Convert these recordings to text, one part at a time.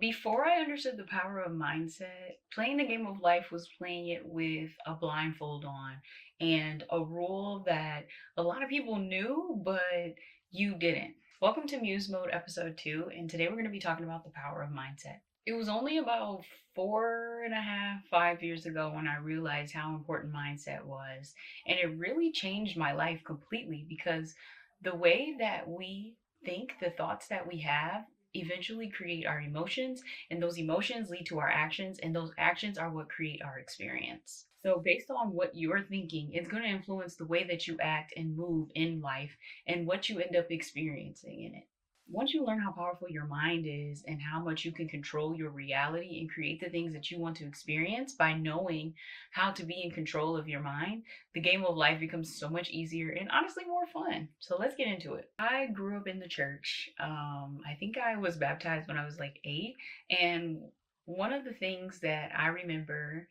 Before I understood the power of mindset, playing the game of life was playing it with a blindfold on and a rule that a lot of people knew, but you didn't. Welcome to Muse Mode episode 2, and today we're going to be talking about the power of mindset. It was only about 4.5, 5 years ago when I realized how important mindset was, and it really changed my life completely because the way that we think, the thoughts that we have, eventually create our emotions, and those emotions lead to our actions, and those actions are what create our experience. So, based on what you're thinking, it's going to influence the way that you act and move in life and what you end up experiencing in it. Once you learn how powerful your mind is and how much you can control your reality and create the things that you want to experience by knowing how to be in control of your mind, the game of life becomes so much easier and honestly more fun. So let's get into it. I grew up in the church. I think I was baptized when I was like 8. And one of the things that I remember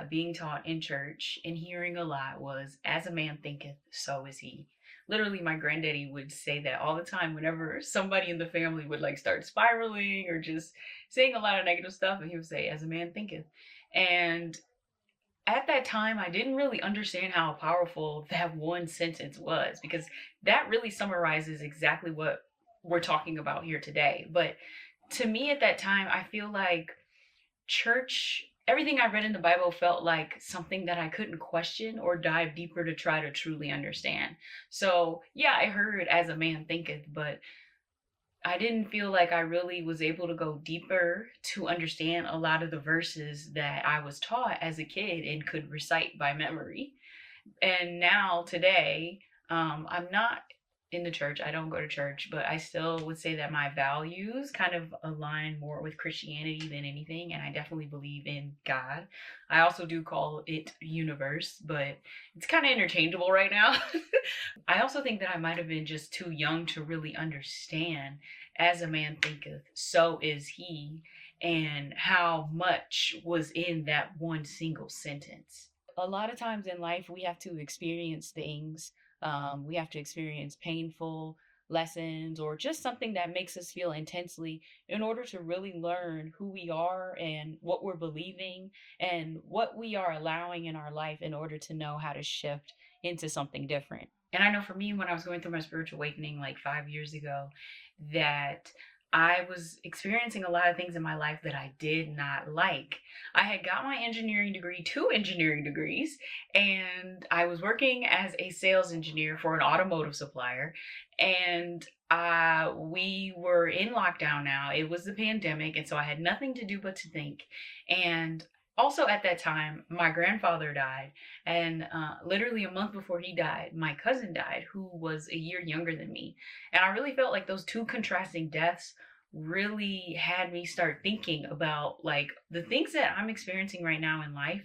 being taught in church and hearing a lot was, as a man thinketh, so is he. Literally, my granddaddy would say that all the time whenever somebody in the family would like start spiraling or just saying a lot of negative stuff, and he would say, as a man thinketh. And at that time, I didn't really understand how powerful that one sentence was, because that really summarizes exactly what we're talking about here today. But to me at that time, I feel like church, everything I read in the Bible felt like something that I couldn't question or dive deeper to try to truly understand. So, yeah, I heard as a man thinketh, but I didn't feel like I really was able to go deeper to understand a lot of the verses that I was taught as a kid and could recite by memory. And now today, I'm not in the church. I don't go to church, but I still would say that my values kind of align more with Christianity than anything, and I definitely believe in God. I also do call it universe, but it's kind of interchangeable right now. I also think that I might have been just too young to really understand, as a man thinketh, so is he, and how much was in that one single sentence. A lot of times in life, we have to experience things. We have to experience painful lessons or just something that makes us feel intensely in order to really learn who we are and what we're believing and what we are allowing in our life in order to know how to shift into something different. And I know for me, when I was going through my spiritual awakening like 5 years ago, that I was experiencing a lot of things in my life that I did not like. I had got my engineering degree, 2 engineering degrees, and I was working as a sales engineer for an automotive supplier. And we were in lockdown now. It was the pandemic, and so I had nothing to do but to think. And also at that time, my grandfather died, and literally a month before he died, my cousin died, who was a year younger than me. And I really felt like those two contrasting deaths really had me start thinking about like the things that I'm experiencing right now in life.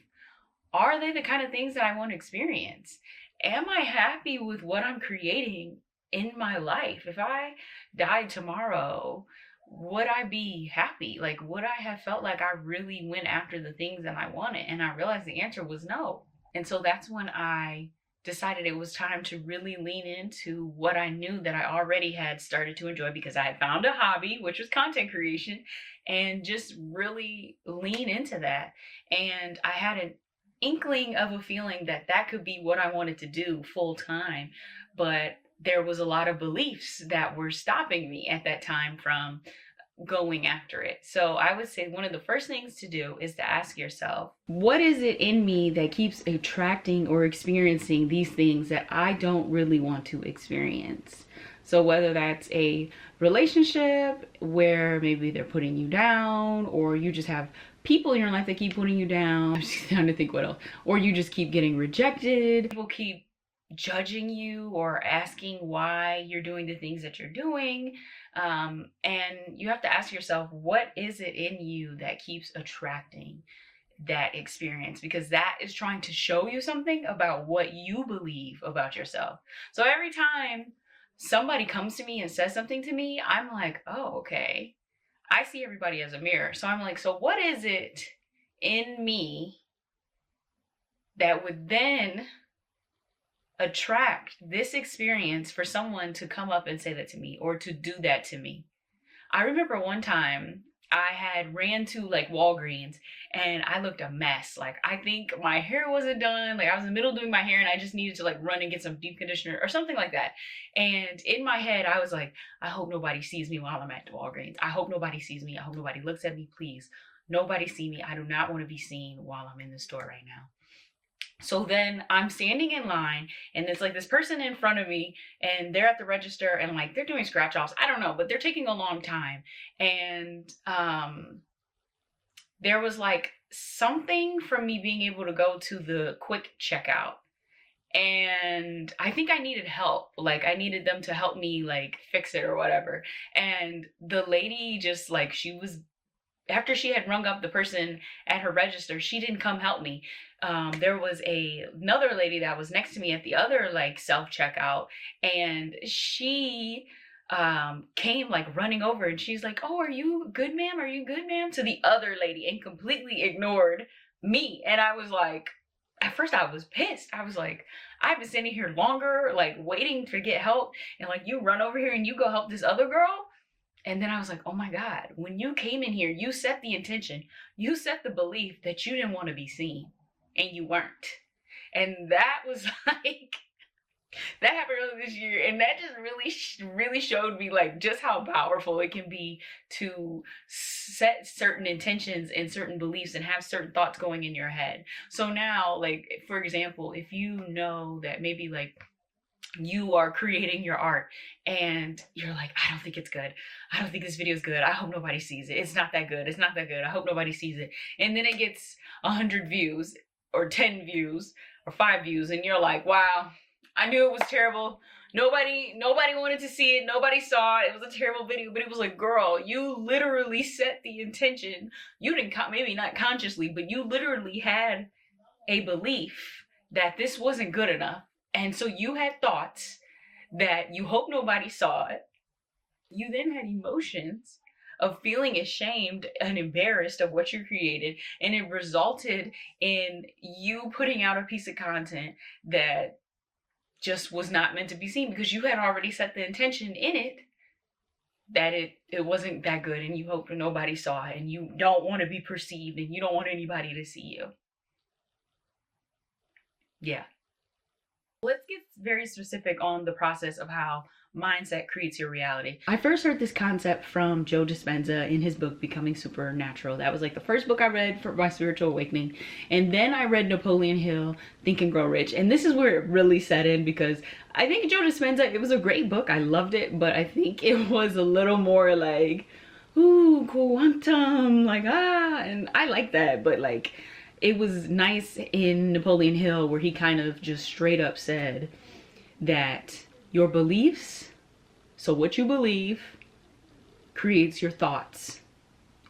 Are they the kind of things that I want to experience? Am I happy with what I'm creating in my life? If I died tomorrow, would I be happy? Like, would I have felt like I really went after the things that I wanted? And I realized the answer was no. And so that's when I decided it was time to really lean into what I knew that I already had started to enjoy, because I had found a hobby, which was content creation, and just really lean into that. And I had an inkling of a feeling that that could be what I wanted to do full time, but there was a lot of beliefs that were stopping me at that time from going after it. So I would say one of the first things to do is to ask yourself, what is it in me that keeps attracting or experiencing these things that I don't really want to experience? So whether that's a relationship where maybe they're putting you down, or you just have people in your life that keep putting you down. I'm just trying to think what else. Or you just keep getting rejected. People keep judging you or asking why you're doing the things that you're doing. And you have to ask yourself, what is it in you that keeps attracting that experience? Because that is trying to show you something about what you believe about yourself. So every time somebody comes to me and says something to me, I'm like, oh, okay. I see everybody as a mirror. So I'm like, so what is it in me that would then attract this experience for someone to come up and say that to me or to do that to me? I remember one time I had ran to like Walgreens and I looked a mess. Like I think my hair wasn't done. Like I was in the middle of doing my hair and I just needed to like run and get some deep conditioner or something like that. And in my head, I was like, I hope nobody sees me while I'm at the Walgreens. I hope nobody sees me. I hope nobody looks at me. Please, nobody see me. I do not want to be seen while I'm in the store right now. So then I'm standing in line and there's like this person in front of me and they're at the register and like they're doing scratch offs. I don't know, but they're taking a long time. And there was like something from me being able to go to the quick checkout. And I think I needed help. Like I needed them to help me like fix it or whatever. And the lady just like, she was, after she had rung up the person at her register, she didn't come help me. There was another lady that was next to me at the other like self checkout, and she came like running over and she's like, oh, are you good, ma'am? Are you good, ma'am? To the other lady, and completely ignored me. And I was like, at first I was pissed. I was like, I've been standing here longer, like waiting to get help, and like you run over here and you go help this other girl. And then I was like, oh my God, when you came in here, you set the intention, you set the belief that you didn't want to be seen, and you weren't. And that was like, that happened earlier this year. And that just really showed me like just how powerful it can be to set certain intentions and certain beliefs and have certain thoughts going in your head. So now, like, for example, if you know that maybe like you are creating your art and you're like, I don't think it's good. I don't think this video is good. I hope nobody sees it. It's not that good. It's not that good. I hope nobody sees it. And then it gets 100 views or 10 views or 5 views. And you're like, wow, I knew it was terrible. Nobody wanted to see it. Nobody saw it. It was a terrible video. But it was like, girl, you literally set the intention. You didn't, maybe not consciously, but you literally had a belief that this wasn't good enough. And so you had thoughts that you hope nobody saw it. You then had emotions of feeling ashamed and embarrassed of what you created. And it resulted in you putting out a piece of content that just was not meant to be seen, because you had already set the intention in it that it wasn't that good, and you hope that nobody saw it, and you don't want to be perceived, and you don't want anybody to see you. Yeah. Let's get very specific on the process of how mindset creates your reality. I first heard this concept from Joe Dispenza in his book, Becoming Supernatural. That was like the first book I read for my spiritual awakening. And then I read Napoleon Hill, Think and Grow Rich. And this is where it really set in, because I think Joe Dispenza, it was a great book. I loved it, but I think it was a little more like, ooh, quantum, like, and I like that, but like, it was nice in Napoleon Hill where he kind of just straight up said that your beliefs, so what you believe, creates your thoughts.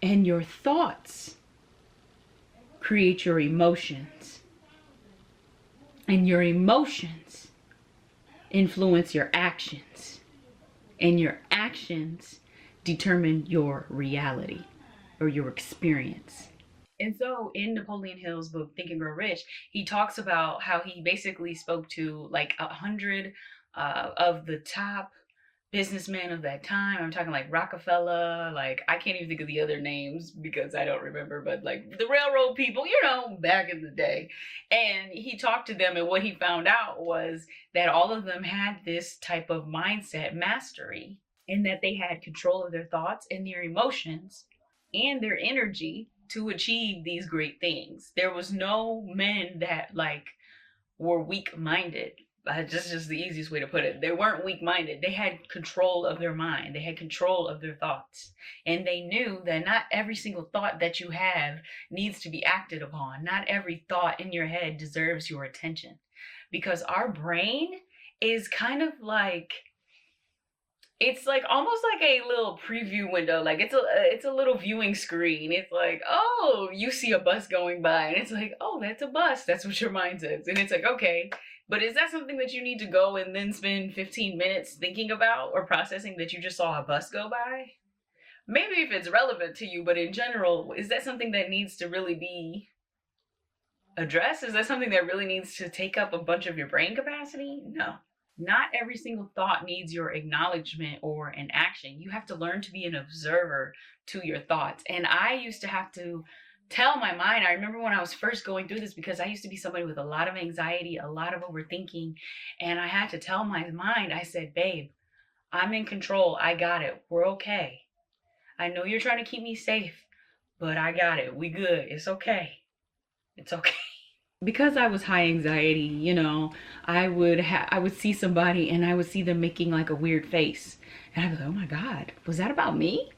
And your thoughts create your emotions. And your emotions influence your actions. And your actions determine your reality or your experience. And so in Napoleon Hill's book, Think and Grow Rich, he talks about how he basically spoke to like 100 of the top businessmen of that time. I'm talking like Rockefeller, like I can't even think of the other names because I don't remember, but like the railroad people, you know, back in the day. And he talked to them, and what he found out was that all of them had this type of mindset mastery, and that they had control of their thoughts and their emotions and their energy to achieve these great things. There was no men that like were weak-minded. Just the easiest way to put it. They weren't weak-minded. They had control of their mind. They had control of their thoughts. And they knew that not every single thought that you have needs to be acted upon. Not every thought in your head deserves your attention. Because our brain is kind of like, it's like almost like a little preview window. Like it's a little viewing screen. It's like, oh, you see a bus going by, and it's like, oh, that's a bus. That's what your mind says. And it's like, okay, but is that something that you need to go and then spend 15 minutes thinking about or processing, that you just saw a bus go by? Maybe if it's relevant to you, but in general, is that something that needs to really be addressed? Is that something that really needs to take up a bunch of your brain capacity? No. Not every single thought needs your acknowledgement or an action. You have to learn to be an observer to your thoughts. And I used to have to tell my mind, I remember when I was first going through this, because I used to be somebody with a lot of anxiety, a lot of overthinking, and I had to tell my mind, I said, babe, I'm in control. I got it. We're okay. I know you're trying to keep me safe, but I got it. We good. It's okay. It's okay. Because I was high anxiety, you know, I would see somebody and I would see them making like a weird face. And I'd be like, oh my God, was that about me?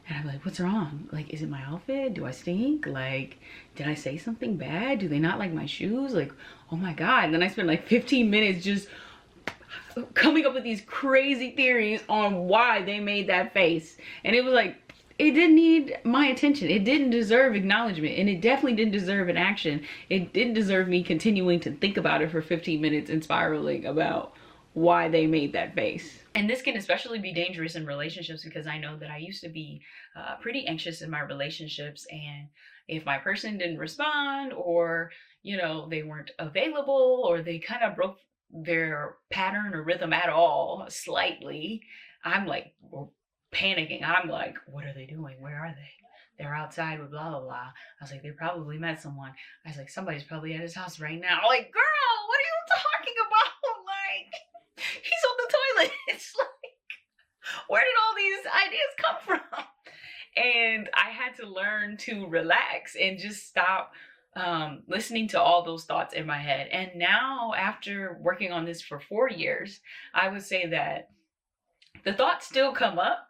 And I'd be like, what's wrong? Like, is it my outfit? Do I stink? Like, did I say something bad? Do they not like my shoes? Like, oh my God. And then I spent like 15 minutes just coming up with these crazy theories on why they made that face. And it was like, it didn't need my attention. It didn't deserve acknowledgement, and it definitely didn't deserve an action. It didn't deserve me continuing to think about it for 15 minutes and spiraling about why they made that face. And this can especially be dangerous in relationships, because I know that I used to be pretty anxious in my relationships, and if my person didn't respond, or, you know, they weren't available, or they kind of broke their pattern or rhythm at all slightly, I'm like panicking. I'm like, what are they doing? Where are they? They're outside with blah, blah, blah. I was like, they probably met someone. I was like, somebody's probably at his house right now. Like, girl, what are you talking about? Like, he's on the toilet. It's like, where did all these ideas come from? And I had to learn to relax and just stop listening to all those thoughts in my head. And now, after working on this for 4 years, I would say that the thoughts still come up,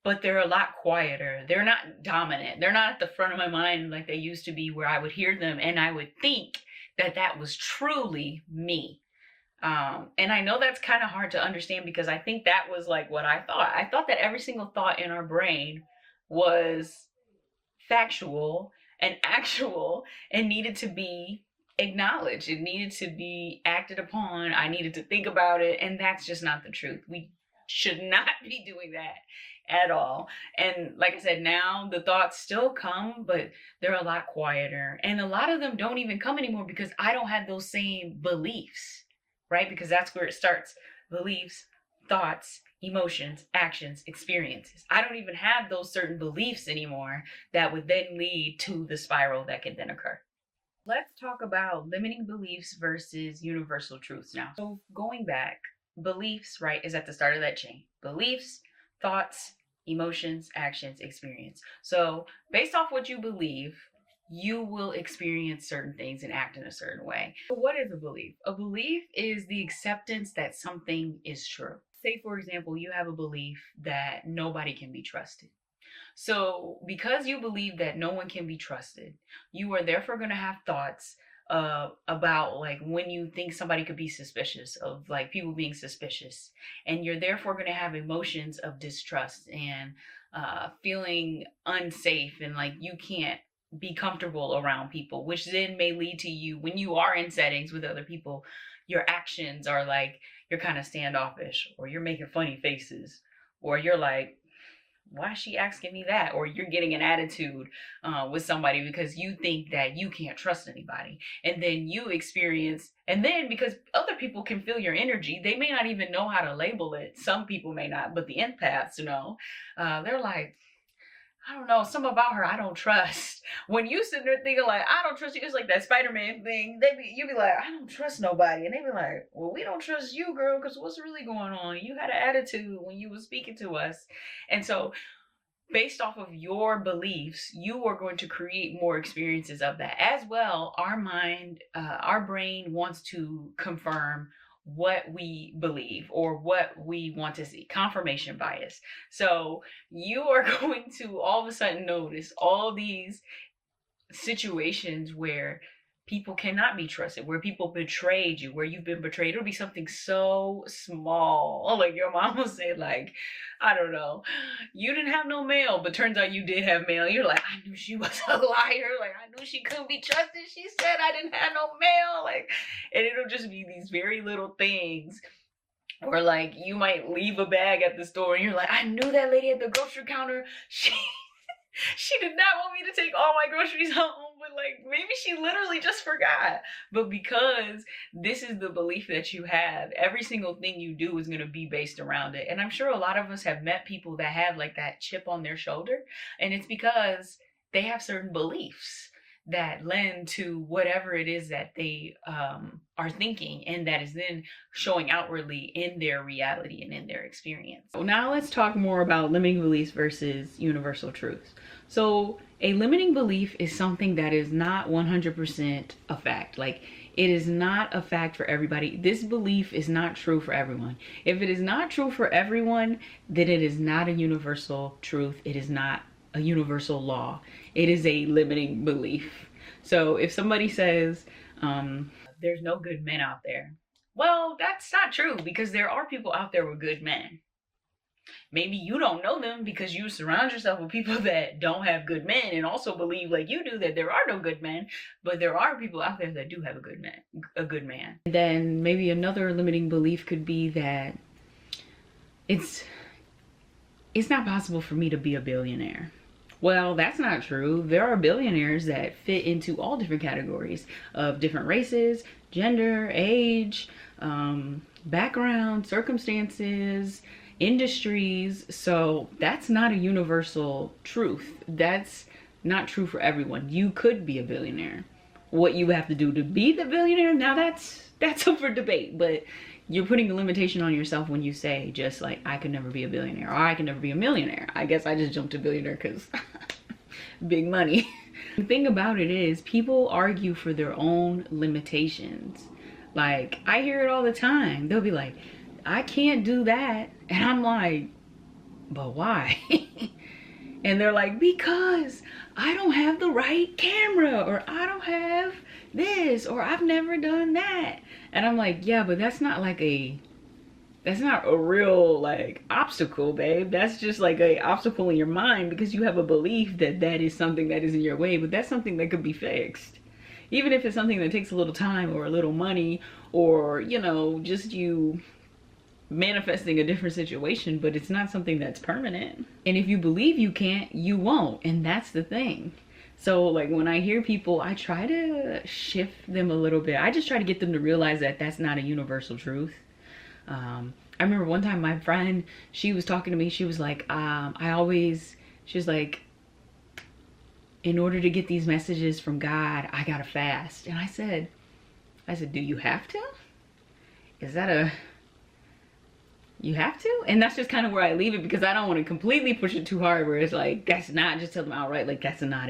but they're a lot quieter. They're not dominant. They're not at the front of my mind like they used to be, where I would hear them and I would think that that was truly me. And I know that's kind of hard to understand, because I think that was like what I thought. I thought that every single thought in our brain was factual and actual and needed to be acknowledged. It needed to be acted upon. I needed to think about it. And that's just not the truth. We should not be doing that at all. And like I said, now the thoughts still come, but they're a lot quieter. And a lot of them don't even come anymore because I don't have those same beliefs, right? Because that's where it starts. Beliefs, thoughts, emotions, actions, experiences. I don't even have those certain beliefs anymore that would then lead to the spiral that can then occur. Let's talk about limiting beliefs versus universal truths now. So going back, beliefs, right, is at the start of that chain. Beliefs, thoughts, emotions, actions, experience. So based off what you believe, you will experience certain things and act in a certain way. So what is a belief? A belief is the acceptance that something is true. Say, for example, you have a belief that nobody can be trusted. So because you believe that no one can be trusted, you are therefore going to have thoughts about like when you think somebody could be suspicious, of like people being suspicious, and you're therefore going to have emotions of distrust and feeling unsafe, and like you can't be comfortable around people, which then may lead to you, when you are in settings with other people, your actions are like you're kind of standoffish, or you're making funny faces, or you're like, why is she asking me that? Or you're getting an attitude with somebody because you think that you can't trust anybody. And then you experience, and then because other people can feel your energy, they may not even know how to label it. Some people may not, but the empaths know. They're like, I don't know, something about her I don't trust. When you sit there thinking like, I don't trust you, it's like that Spider-Man thing. You be like, I don't trust nobody. And they be like, well, we don't trust you, girl, because what's really going on? You had an attitude when you were speaking to us. And so based off of your beliefs, you are going to create more experiences of that. As well, our mind, our brain wants to confirm what we believe or what we want to see. Confirmation bias. So you are going to all of a sudden notice all these situations where people cannot be trusted, where people betrayed you, where you've been betrayed. It'll be something so small. Like your mom will say, like, I don't know, you didn't have no mail, but turns out you did have mail. You're like, I knew she was a liar. Like, I knew she couldn't be trusted. She said I didn't have no mail. Like, and it'll just be these very little things. Or like you might leave a bag at the store and you're like, I knew that lady at the grocery counter. She did not want me to take all my groceries home, but Like maybe she literally just forgot. But because this is the belief that you have, every single thing you do is going to be based around it. And I'm sure a lot of us have met people that have like that chip on their shoulder, and it's because they have certain beliefs that lend to whatever it is that they are thinking, and that is then showing outwardly in their reality and in their experience. So now let's talk more about limiting beliefs versus universal truths. So a limiting belief is something that is not 100% a fact. Like, it is not a fact for everybody. This belief is not true for everyone. If it is not true for everyone, then it is not a universal truth. It is not a universal law. It is a limiting belief. So if somebody says, there's no good men out there, well, that's not true, because there are people out there with good men. Maybe you don't know them because you surround yourself with people that don't have good men and also believe like you do that there are no good men, but there are people out there that do have a good man. And then maybe another limiting belief could be that it's not possible for me to be a billionaire. Well, that's not true. There are billionaires that fit into all different categories of different races, gender, age, background, circumstances, industries. So that's not a universal truth. That's not true for everyone. You could be a billionaire. What you have to do to be the billionaire, now that's up for debate, but you're putting a limitation on yourself when you say just like, I could never be a billionaire, or I can never be a millionaire. I guess I just jumped to billionaire because big money. The thing about it is, people argue for their own limitations. Like, I hear it all the time. They'll be like, I can't do that. And I'm like, but why? And they're like, because I don't have the right camera, or I don't have this, or I've never done that. And I'm like, yeah, but that's not a real like obstacle, babe. That's just like a obstacle in your mind because you have a belief that that is something that is in your way, but that's something that could be fixed. Even if it's something that takes a little time or a little money, or, you know, just you manifesting a different situation, but it's not something that's permanent. And if you believe you can't, you won't. And that's the thing. So like when I hear people, I try to shift them a little bit. I just try to get them to realize that that's not a universal truth. I remember one time my friend, she was talking to me. She was like, she was like, in order to get these messages from God, I gotta fast. And I said, do you have to? Is that you have to? And that's just kind of where I leave it, because I don't want to completely push it too hard where it's like, that's not, just tell them outright, like, that's not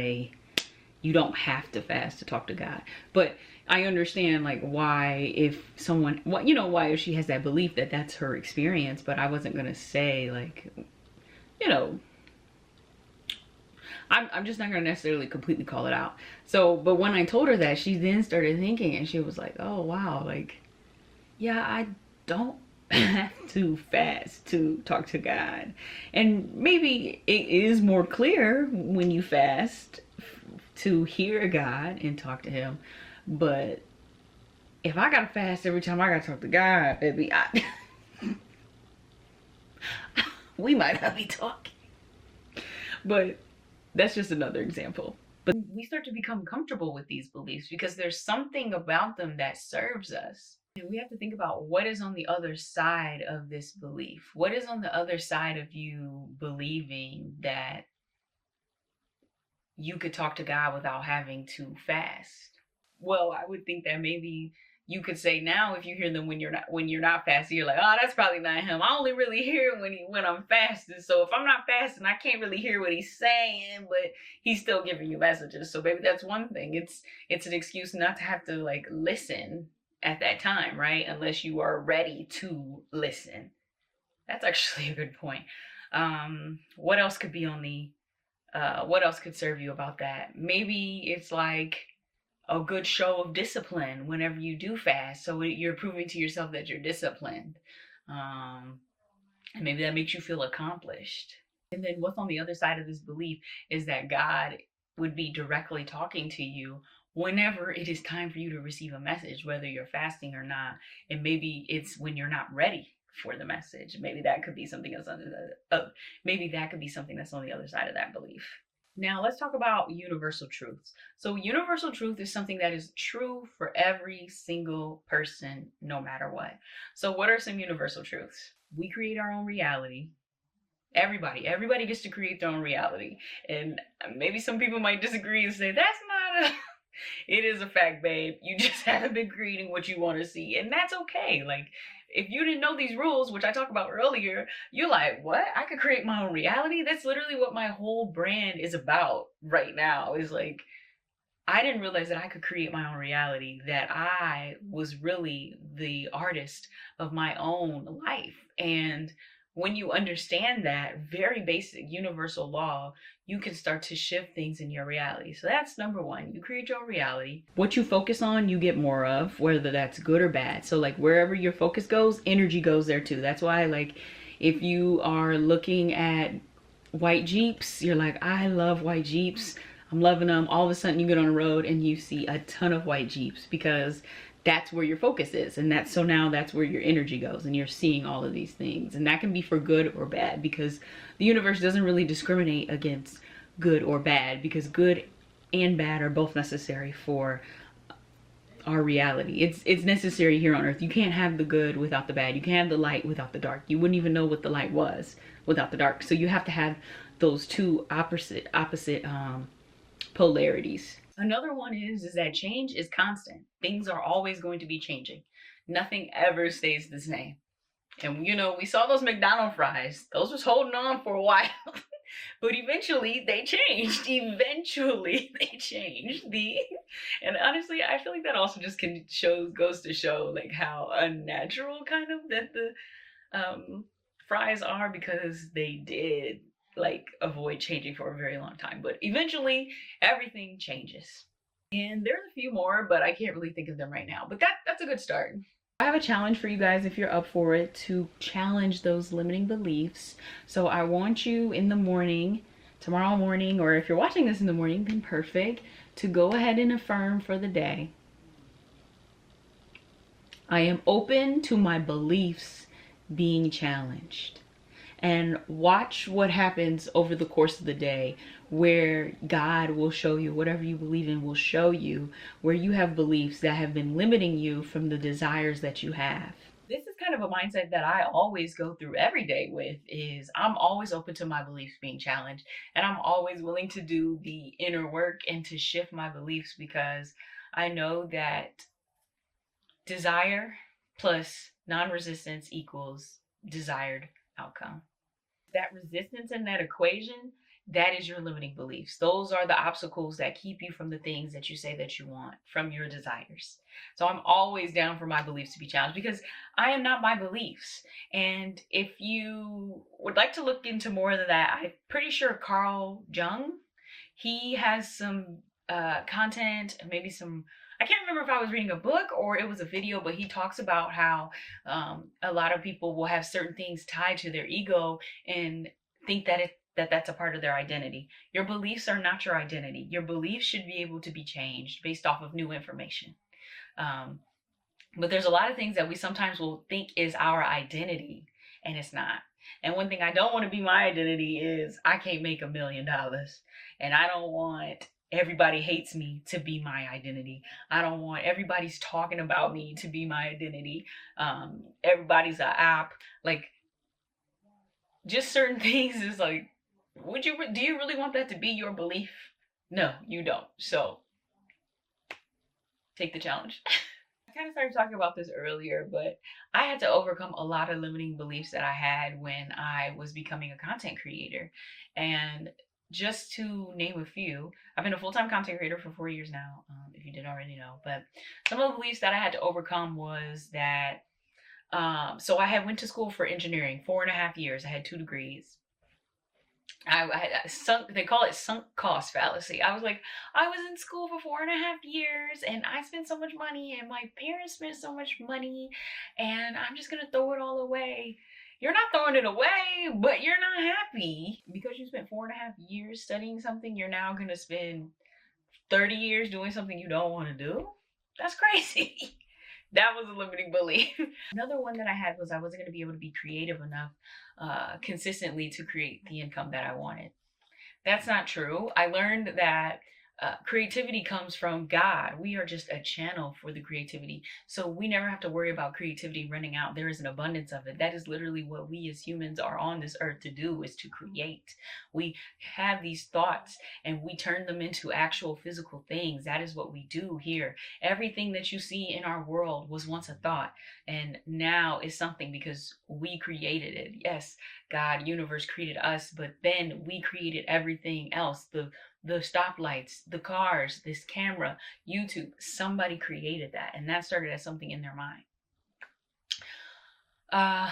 you don't have to fast to talk to God. But I understand like why, if someone, you know, why if she has that belief that that's her experience, but I wasn't going to say like, you know, I'm just not going to necessarily completely call it out. So, but when I told her that, she then started thinking, and she was like, oh wow, like, yeah, I don't have to fast to talk to God. And maybe it is more clear when you fast to hear God and talk to him. But if I gotta fast every time I gotta talk to God, baby, we might not be talking. But that's just another example. But we start to become comfortable with these beliefs because there's something about them that serves us. And we have to think about what is on the other side of this belief. What is on the other side of you believing that you could talk to God without having to fast? Well, I would think that maybe you could say now, if you hear them when you're not fasting, you're like, oh, that's probably not him. I only really hear him when I'm fasting. So if I'm not fasting, I can't really hear what he's saying, but he's still giving you messages. So maybe that's one thing. It's an excuse not to have to like listen at that time, right? Unless you are ready to listen. That's actually a good point. What else could be on the what else could serve you about that? Maybe it's like a good show of discipline whenever you do fast, so you're proving to yourself that you're disciplined, and maybe that makes you feel accomplished. And then what's on the other side of this belief is that God would be directly talking to you whenever it is time for you to receive a message, whether you're fasting or not. And maybe it's when you're not ready for the message. Maybe that could be something else maybe that could be something that's on the other side of that belief. Now let's talk about universal truths. So universal truth is something that is true for every single person, no matter what. So what are some universal truths? We create our own reality. Everybody gets to create their own reality. And maybe some people might disagree and say, that's not a, it is a fact, babe. You just haven't been creating what you want to see. And that's okay. Like, if you didn't know these rules, which I talked about earlier, you're like, what? I could create my own reality? That's literally what my whole brand is about right now. Is like, I didn't realize that I could create my own reality, that I was really the artist of my own life. And when you understand that very basic universal law, you can start to shift things in your reality. So that's number one. You create your own reality. What you focus on, you get more of, whether that's good or bad. So like wherever your focus goes, energy goes there too. That's why like if you are looking at white Jeeps, you're like, I love white Jeeps, I'm loving them. All of a sudden you get on the road and you see a ton of white Jeeps because that's where your focus is. And that's, so now that's where your energy goes and you're seeing all of these things. And that can be for good or bad because the universe doesn't really discriminate against good or bad, because good and bad are both necessary for our reality. It's necessary here on earth. You can't have the good without the bad. You can't have the light without the dark. You wouldn't even know what the light was without the dark. So you have to have those two opposite polarities. Another one is that change is constant. Things are always going to be changing. Nothing ever stays the same. And you know, we saw those McDonald's fries. Those was holding on for a while. But eventually they changed. Eventually they changed. And honestly, I feel like that also just goes to show like how unnatural kind of that the fries are, because they did like avoid changing for a very long time. But eventually everything changes. And there's a few more, but I can't really think of them right now. But that's a good start. I have a challenge for you guys, if you're up for it, to challenge those limiting beliefs. So I want you in the morning, tomorrow morning, or if you're watching this in the morning, then perfect, to go ahead and affirm for the day: I am open to my beliefs being challenged. And watch what happens over the course of the day, where God will show you, whatever you believe in will show you where you have beliefs that have been limiting you from the desires that you have. This is kind of a mindset that I always go through every day with, is I'm always open to my beliefs being challenged, and I'm always willing to do the inner work and to shift my beliefs, because I know that desire plus non-resistance equals desired outcome. That resistance in that equation, that is your limiting beliefs. Those are the obstacles that keep you from the things that you say that you want, from your desires. So I'm always down for my beliefs to be challenged, because I am not my beliefs. And if you would like to look into more of that, I'm pretty sure Carl Jung, he has some content, maybe some, I can't remember if I was reading a book or it was a video, but he talks about how a lot of people will have certain things tied to their ego and think that that's a part of their identity. Your beliefs are not your identity. Your beliefs should be able to be changed based off of new information. But there's a lot of things that we sometimes will think is our identity, and it's not. And one thing I don't want to be my identity is I can't make $1 million, and I don't want everybody hates me to be my identity. I don't want everybody's talking about me to be my identity. Everybody's an app. Like, just certain things is like, do you really want that to be your belief? No, you don't. So take the challenge. I kind of started talking about this earlier, but I had to overcome a lot of limiting beliefs that I had when I was becoming a content creator. And just to name a few, I've been a full-time content creator for 4 years now, if you didn't already know. But some of the beliefs that I had to overcome was that, so I had went to school for engineering 4.5 years. I had 2 degrees. I had they call it sunk cost fallacy. I was like, I was in school for 4.5 years and I spent so much money and my parents spent so much money and I'm just gonna throw it all away. You're not throwing it away, but you're not happy because you spent 4.5 years studying something. You're now gonna spend 30 years doing something you don't want to do. That's crazy. That was a limiting belief. Another one that I had was I wasn't going to be able to be creative enough consistently to create the income that I wanted. That's not true. I learned that creativity comes from God. We are just a channel for the creativity. So we never have to worry about creativity running out. There is an abundance of it. That is literally what we as humans are on this earth to do, is to create. We have these thoughts and we turn them into actual physical things. That is what we do here. Everything that you see in our world was once a thought and now is something because we created it. Yes, God, universe created us, but then we created everything else. The stoplights, the cars, this camera, YouTube. Somebody created that, and that started as something in their mind.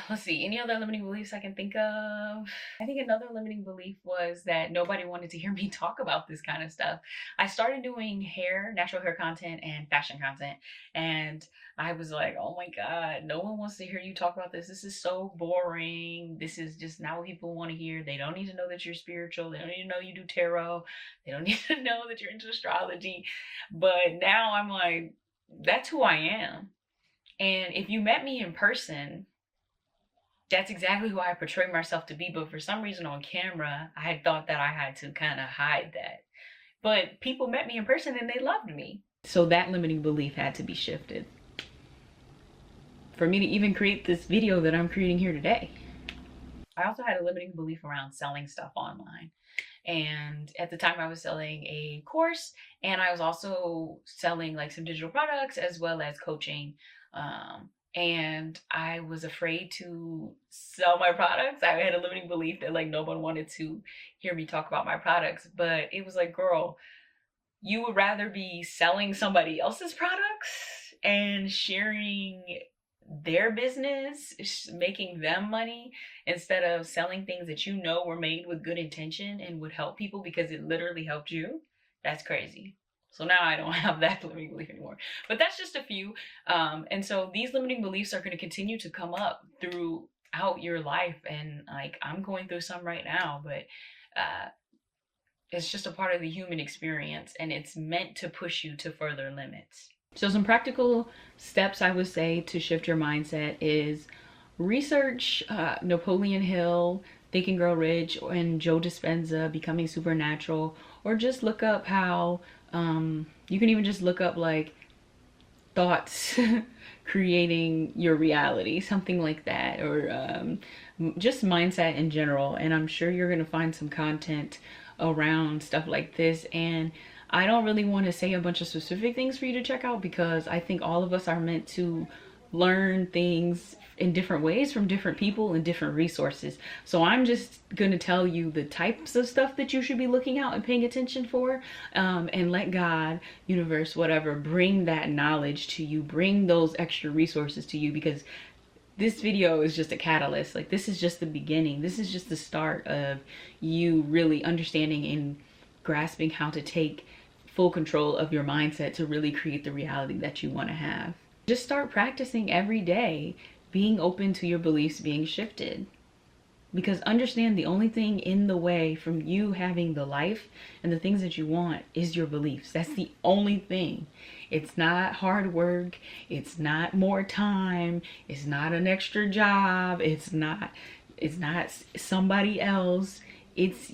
Let's see, any other limiting beliefs I can think of? I think another limiting belief was that nobody wanted to hear me talk about this kind of stuff. I started doing hair, natural hair content and fashion content, and I was like, oh my God, no one wants to hear you talk about this. This is so boring. This is just not what people want to hear. They don't need to know that you're spiritual. They don't need to know you do tarot. They don't need to know that you're into astrology. But now I'm like, that's who I am. And if you met me in person, that's exactly who I portray myself to be. But for some reason on camera, I had thought that I had to kind of hide that. But people met me in person and they loved me. So that limiting belief had to be shifted for me to even create this video that I'm creating here today. I also had a limiting belief around selling stuff online. And at the time I was selling a course and I was also selling like some digital products as well as coaching. And I was afraid to sell my products. I had a limiting belief that like no one wanted to hear me talk about my products, but it was like, girl, you would rather be selling somebody else's products and sharing their business, making them money, instead of selling things that you know were made with good intention and would help people because it literally helped you. That's crazy. So now I don't have that limiting belief anymore. But that's just a few. And so these limiting beliefs are going to continue to come up throughout your life. And like I'm going through some right now, but it's just a part of the human experience and it's meant to push you to further limits. So some practical steps I would say to shift your mindset is research Napoleon Hill, Think and Grow Rich, and Joe Dispenza, Becoming Supernatural, or just look up how, you can even just look up like thoughts creating your reality, something like that, or just mindset in general. And I'm sure you're going to find some content around stuff like this. And I don't really want to say a bunch of specific things for you to check out because I think all of us are meant to learn things in different ways from different people and different resources. So I'm just going to tell you the types of stuff that you should be looking out and paying attention for, and let God, universe, whatever, bring that knowledge to you, bring those extra resources to you, because this video is just a catalyst. Like this is just the beginning. This is just the start of you really understanding and grasping how to take full control of your mindset to really create the reality that you want to have. Just start practicing every day, being open to your beliefs being shifted. Because understand, the only thing in the way from you having the life and the things that you want is your beliefs. That's the only thing. It's not hard work. It's not more time. It's not an extra job. It's not somebody else. It's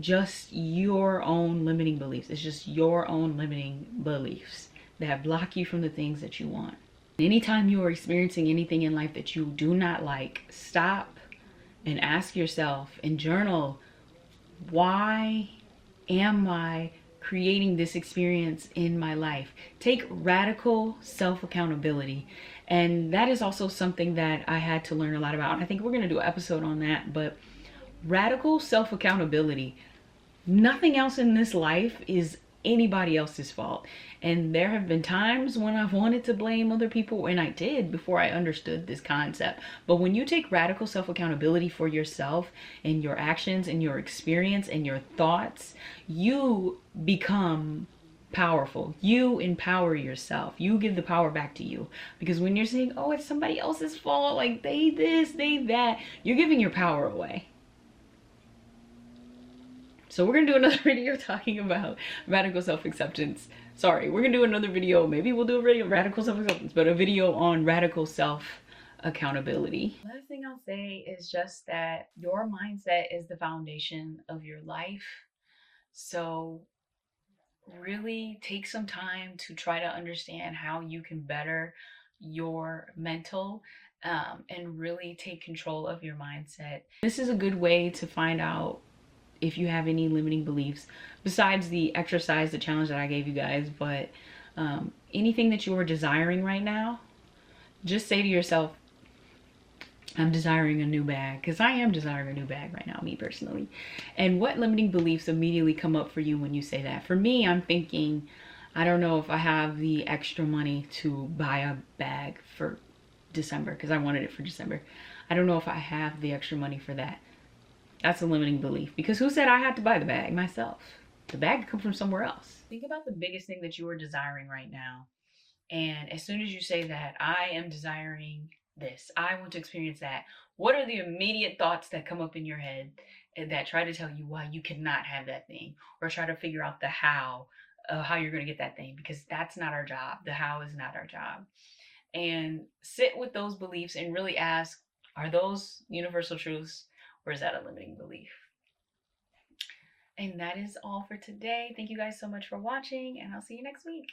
just your own limiting beliefs. It's just your own limiting beliefs that block you from the things that you want. Anytime you are experiencing anything in life that you do not like, stop and ask yourself and journal, why am I creating this experience in my life? Take radical self-accountability. And that is also something that I had to learn a lot about. And I think we're going to do an episode on that, but radical self-accountability. Nothing else in this life is anybody else's fault. And there have been times when I've wanted to blame other people, and I did before I understood this concept. But when you take radical self-accountability for yourself and your actions and your experience and your thoughts, you become powerful. You empower yourself. You give the power back to you. Because when you're saying, oh, it's somebody else's fault, like they this, they that, you're giving your power away. So we're going to do another video talking about radical self-acceptance. Sorry, we're going to do another video. Maybe we'll do a video on radical self-acceptance, but a video on radical self-accountability. Last thing I'll say is just that your mindset is the foundation of your life. So really take some time to try to understand how you can better your mental, and really take control of your mindset. This is a good way to find out if you have any limiting beliefs besides the exercise, the challenge that I gave you guys. But anything that you are desiring right now, just say to yourself, I'm desiring a new bag, because I am desiring a new bag right now, me personally. And what limiting beliefs immediately come up for you when you say that? For me, I'm thinking, I don't know if I have the extra money to buy a bag for December, because I wanted it for December. I don't know if I have the extra money for that. That's a limiting belief, because who said I had to buy the bag? Myself. The bag could come from somewhere else. Think about the biggest thing that you are desiring right now. And as soon as you say that, I am desiring this, I want to experience that, what are the immediate thoughts that come up in your head that try to tell you why you cannot have that thing, or try to figure out the how you're going to get that thing? Because that's not our job. The how is not our job. And sit with those beliefs and really ask, are those universal truths, or is that a limiting belief? And that is all for today. Thank you guys so much for watching, and I'll see you next week.